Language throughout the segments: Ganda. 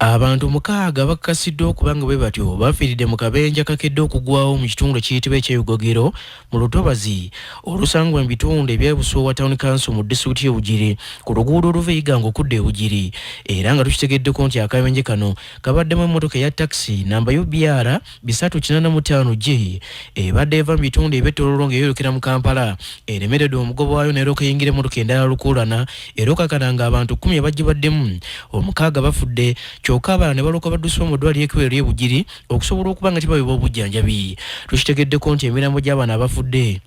Abantu mukaaga bakasiddwa okubanga bwe batyo bafiiridde mu kabenja kakedde okugwawo mu kitundu kiyitibwa ekyeyugogero mu Lutobazi olusangwa mu bitundu eby'Ebusowa Town Council mu disitulikiti y'e Bugiri ku luguudo oluva e Igango okudda e Bugiri, era nga tukitegeddeko nti akabenje kano kabaddemu emmotoka eya takisi namba UBR 385G ebadde eva mu bitundu eby'ettololo ng'eyolekera mu Kampala eremeredde omugobo waayo n'erooka eyingira emmotoka endala lukululana era okakana ng'abantu 10 abagibaddemu omukaaga bafudde kyokka abalala ne balooka baddusibwa mu ddwaliro ekkulu ery'e Bugiri okusobola okuba nga tebawebwa obujjanjabi. Tukitegeddeko nti emirambo gy'abaana abafudde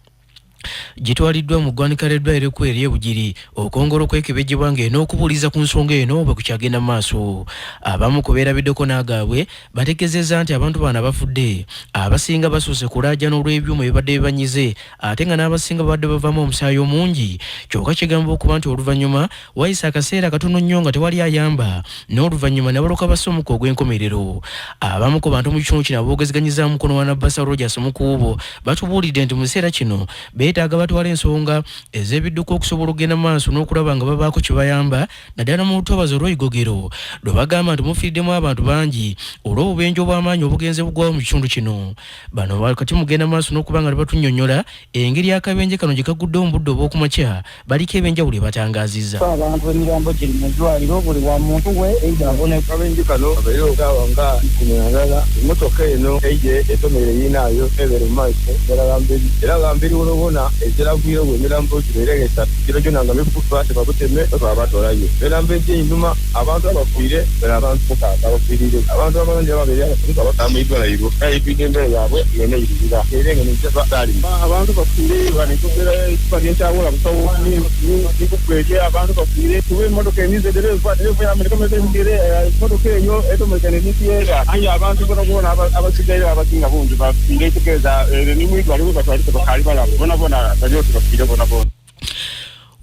gitwaliddwa mu ggwanika ly'eddwaliro ekkulu ery'e Bugiri okwongera okwekebejjebwa ng'en'okubuuliza ku nsonga eno bwe kukyagenda mu maaso. Abamu ku beerabiddeko n'agaabwe bategeezezza nti abantu bano abafudde abasinga basoose kulaajana olw'ebyuma ebibadde bibanyize ate nga n'abasinga babadde bavaamu omusaayi omungi, kyokka kigamba okuba nti oluvannyuma wayise akaseera katono nnyo nga tewali ayamba n'oluvannyuma ne balooka bassa omuka ogw'enkomerero. Abamu ku bantu mu kitundu kino aboogezeganyizza mukono wa Nabbasa Rogers Mukuubo batubuulidde nti mu kiseera kino beetaaga batwala ensonga ez'ebidduka okusobola okugenda mu maaso n'okulaba nga babaako kye bayamba naddala mu Lutobazi olw'Igogero lwe bagamba nti mufiiriddemu abantu bangi olw'obubenje obw'amaanyi obugenze bugwawo mu kitundu kino. Bano kati mugenda mu maaso n'okuba nga tebatunnyonnyola engeri akabenje kano gye kaguddewo mu budde obw'okumakya baliko ebyenjawulo ebatangaazizza. Abantu emirambo giri mu ddwaliro buli wa muntu we abona akabenje kano abeera ogaba nga kunyangala emmotoka eno eije etomere yinaayo ebere mu maaso era gambiri olobona ekiragwire bwe emirambo gibeeregesa kiro kyonna nga bifutwa tebakuteme baba batolayo emirambo egy'einyuma abantu abafiire bera abantu mukaaga abafiirire abantu abalonzi ababeera abasinga bakama eddwaliro ayipidde embeera yaabwe yonna eyirira era engeno zebatalimu abantu bafiire banekogera ekipa lyenkyawula busawo nikugwete abantu bafiire kuba emmotoka emizederevayamerikametemigere emmotoka eyo etomekane nitiyera anye abantu bonabona abasigaire abasinga bungi bafiire ekitegeeza nimwidwaliro batwali tebakali balabo bonabona bajote bafiire bonabona.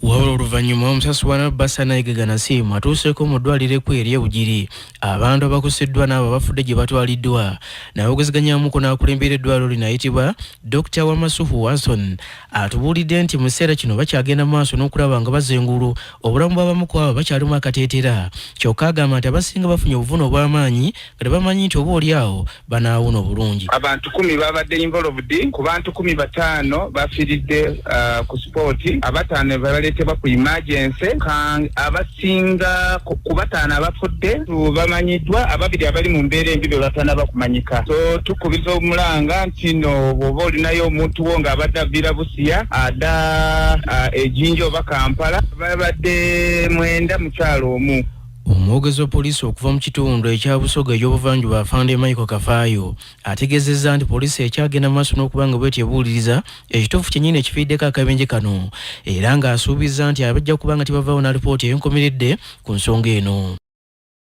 Wabula oluvannyuma omusasi wa Nabbasa Nayigaga Nasimu atuuseeko mu ddwaliro ekkulu ery'e Bugiri abantu abakoseddwa n'abo abafudde gye batwaliddwa n'aboogezeganyaamuko n'akulembera eddwaliro lino ayitibwa Dr. Wamasuhu Watson atubuulidde nti mu kiseera kino bakyagenda mu maaso n'okulaba nga bazengulu obulamu bw'abamu ku abo bakyalimu akateetera, kyokka agamba nti abasinga bafunye obuvune obw'amaanyi nga tebamanyi nti oboolyawo banaawuna obulungi. Abantu 10 babadde involved ku bantu 15 bafiiridde ku sipooti abataano baleetebwa ku emergency abasinga ku bataano abafudde bamanyiddwa ababiri abali mu mbeera embi be batanaba kumanyika. So tukubiriza omulanga nti no bw'oba olinayo omuntu wo ng'abadde aviira Busia adda Ejinja oba Kampala babadde 9 mu kyalo omu. Omwogezi wa poliisi okuva mu kitundu ekya Busoga eky'obuvanjuba Afande Michael Kafaayo ategeezezza nti poliisi ekyagenda maaso n'okuba nga bw'etyo ebuuliriza ekituufu kyennyini ekifiiddeko akabenje kano era ng'asuubizza nti abajja kuba nga tebavaawo na lipooti ey'enkomeredde ku nsonga eno.